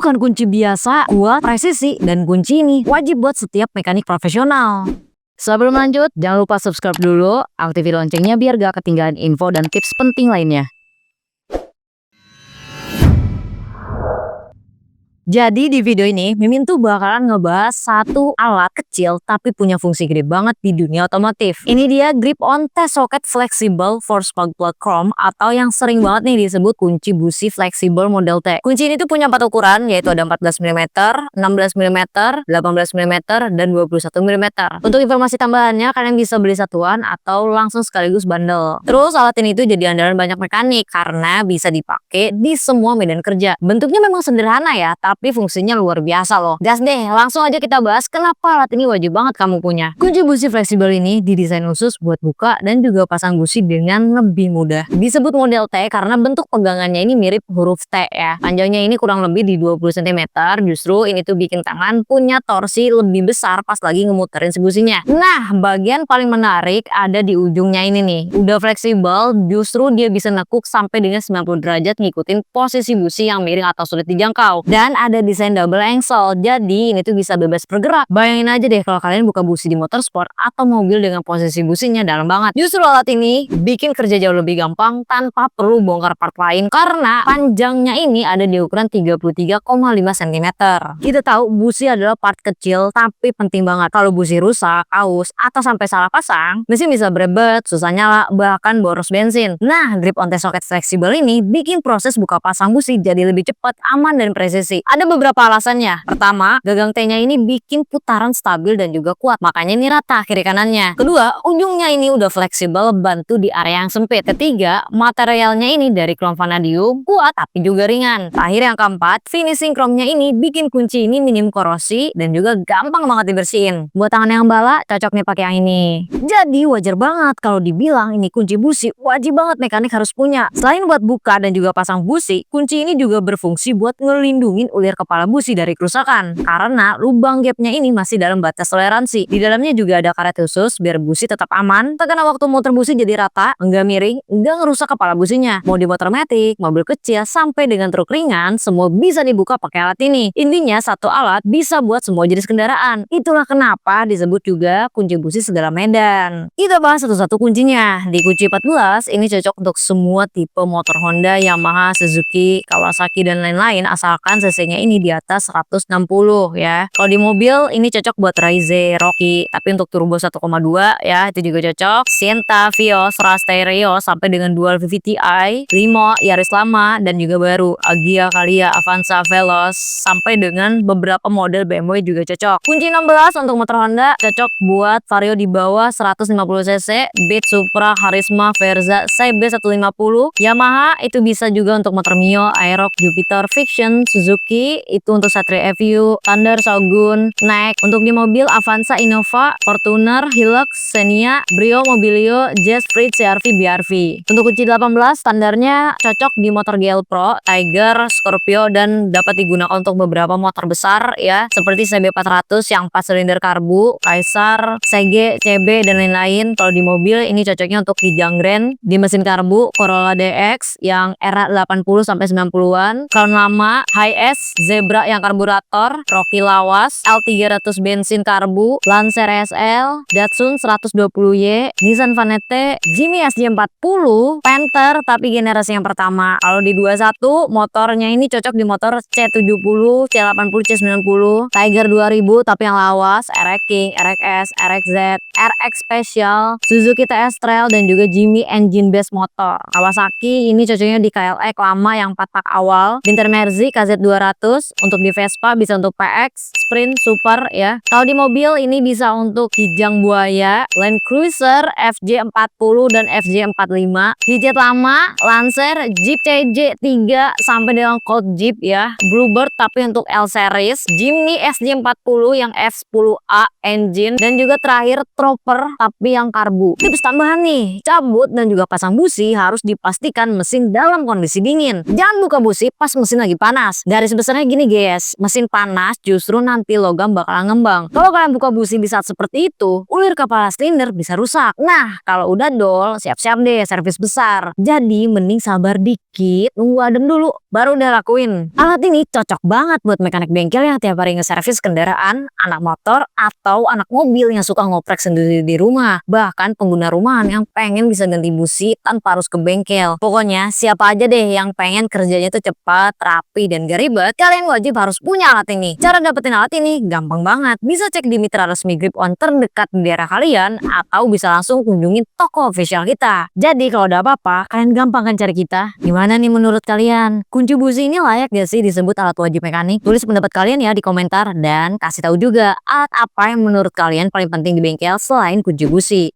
bukan kunci biasa, kuat, presisi, dan kunci ini wajib buat setiap mekanik profesional. Sebelum lanjut, jangan lupa subscribe dulu, aktifin loncengnya biar gak ketinggalan info dan tips penting lainnya. Jadi di video ini, Mimin tuh bakalan ngebahas satu alat kecil tapi punya fungsi gede banget di dunia otomotif. Ini dia grip-on test socket flexible for spark plug chrome atau yang sering banget nih disebut kunci busi fleksibel model T. Kunci ini tuh punya 4 ukuran, yaitu ada 14 mm, 16 mm, 18 mm, dan 21 mm. Untuk informasi tambahannya, kalian bisa beli satuan atau langsung sekaligus bundle. Terus alat ini tuh jadi andalan banyak mekanik karena bisa dipakai di semua medan kerja. Bentuknya memang sederhana ya, tapi fungsinya luar biasa loh. Gas deh, langsung aja kita bahas kenapa alat ini wajib banget kamu punya. Kunci busi fleksibel ini didesain khusus buat buka dan juga pasang busi dengan lebih mudah. Disebut model T karena bentuk pegangannya ini mirip huruf T ya. Panjangnya ini kurang lebih di 20 cm. Justru ini tuh bikin tangan punya torsi lebih besar pas lagi ngemuterin si businya. Nah, bagian paling menarik ada di ujungnya ini nih. Udah fleksibel, justru dia bisa nekuk sampai dengan 90 derajat ngikutin posisi busi yang miring atau sulit dijangkau. Dan ada desain double angsle, jadi ini tuh bisa bebas bergerak. Bayangin aja deh kalau kalian buka busi di motorsport atau mobil dengan posisi businya dalam banget. Justru alat ini bikin kerja jauh lebih gampang tanpa perlu bongkar part lain karena panjangnya ini ada di ukuran 33,5 cm. Kita tahu busi adalah part kecil tapi penting banget. Kalau busi rusak, aus, atau sampai salah pasang, mesin bisa berebet, susah nyala, bahkan boros bensin. Nah, grip on test socket fleksibel ini bikin proses buka pasang busi jadi lebih cepat, aman, dan presisi. Ada beberapa alasannya. Pertama, gagang T-nya ini bikin putaran stabil dan juga kuat, makanya ini rata kiri kanannya. Kedua, ujungnya ini udah fleksibel, bantu di area yang sempit. Ketiga, materialnya ini dari krom vanadium, kuat tapi juga ringan. Terakhir yang keempat, finishing kromnya ini bikin kunci ini minim korosi dan juga gampang banget dibersihin. Buat tangan yang bala, cocok nih pakai yang ini. Jadi wajar banget kalau dibilang ini kunci busi wajib banget mekanik harus punya. Selain buat buka dan juga pasang busi, kunci ini juga berfungsi buat ngelindungin ulir kepala busi dari kerusakan karena lubang gapnya ini masih dalam batas toleransi. Di dalamnya juga ada karet khusus biar busi tetap aman. Tekanan waktu muter busi jadi rata, enggak miring, enggak ngerusak kepala businya. Mau di motor matic, mobil kecil, sampai dengan truk ringan, semua bisa dibuka pakai alat ini. Intinya satu alat bisa buat semua jenis kendaraan. Itulah kenapa disebut juga kunci busi segala medan. Kita bahas satu-satu kuncinya. Di kunci 14 ini cocok untuk semua tipe motor Honda, Yamaha, Suzuki, Kawasaki, dan lain-lain asalkan cc-nya ini di atas 160 ya. Kalau di mobil ini cocok buat Raize, Rocky, tapi untuk turbo 1,2 ya itu juga cocok. Sienta, Vios, Stereo sampai dengan dual VVTi, Limo, Yaris lama dan juga baru, Agya, Calya, Avanza, Veloz sampai dengan beberapa model BMW juga cocok. Kunci 16 untuk motor Honda cocok buat Vario di bawah 150 cc, Beat, Supra, Karisma, Verza, CB150. Yamaha itu bisa juga untuk motor Mio, Aerox, Jupiter, Fiction, Suzuki itu untuk Satria Evu, Thunder, Shogun, Next. Untuk di mobil Avanza, Innova, Fortuner, Hilux, Xenia, Brio, Mobilio, Jazz, Freed, CR-V, BR-V. Untuk kunci 18 standarnya cocok di motor GL Pro, Tiger, Scorpio, dan dapat digunakan untuk beberapa motor besar ya seperti CB400 yang 4 silinder karbu, Kaisar, CG, CB, dan lain-lain. Kalau di mobil ini cocoknya untuk Kijang Grand di mesin karbu, Corolla DX yang era 80 sampai 90-an, Crown lama, HS, Zebra yang karburator, Rocky Lawas, L300 bensin karbu, Lancer SL, Datsun 120Y, Nissan Vanette, Jimny SJ40, Panther tapi generasi yang pertama. Kalau di 21 motornya ini cocok di motor C70, C80, C90, Tiger 2000 tapi yang lawas, RX King, RXS, RXZ, RX Special, Suzuki TS Trail, dan juga Jimny engine base motor. Kawasaki ini cocoknya di KLX lama yang 4 tak awal, Binter Mercy KZ200. Untuk di Vespa bisa untuk PX, Sprint, Super ya. Kalau di mobil ini bisa untuk Kijang Buaya, Land Cruiser, FJ40 dan FJ45, Hijet lama, Lancer, Jeep CJ3 sampai dengan Colt Jeep ya, Bluebird tapi untuk L series, Jimny SJ40 yang F10A engine, dan juga terakhir Trooper tapi yang karbu. Tips tambahan nih, cabut dan juga pasang busi harus dipastikan mesin dalam kondisi dingin. Jangan buka busi pas mesin lagi panas. Garis besar Alasannya gini guys, mesin panas justru nanti logam bakal ngembang. Kalau kalian buka busi di saat seperti itu, ulir kepala silinder bisa rusak. Nah, kalau udah dol, siap-siap deh servis besar. Jadi mending sabar dikit, nunggu adem dulu, baru udah lakuin. Alat ini cocok banget buat mekanik bengkel yang tiap hari nge-servis kendaraan, anak motor, atau anak mobil yang suka ngoprek sendiri di rumah. Bahkan pengguna rumahan yang pengen bisa ganti busi tanpa harus ke bengkel. Pokoknya siapa aja deh yang pengen kerjanya tuh cepat, rapi, dan gak ribet, kalian wajib harus punya alat ini. Cara dapetin alat ini gampang banget. Bisa cek di mitra resmi Grip-On terdekat di daerah kalian, atau bisa langsung kunjungin toko official kita. Jadi kalau ada apa-apa, kalian gampang kan cari kita. Gimana nih menurut kalian? Kunci busi ini layak gak sih disebut alat wajib mekanik? Tulis pendapat kalian ya di komentar, dan kasih tahu juga alat apa yang menurut kalian paling penting di bengkel selain kunci busi.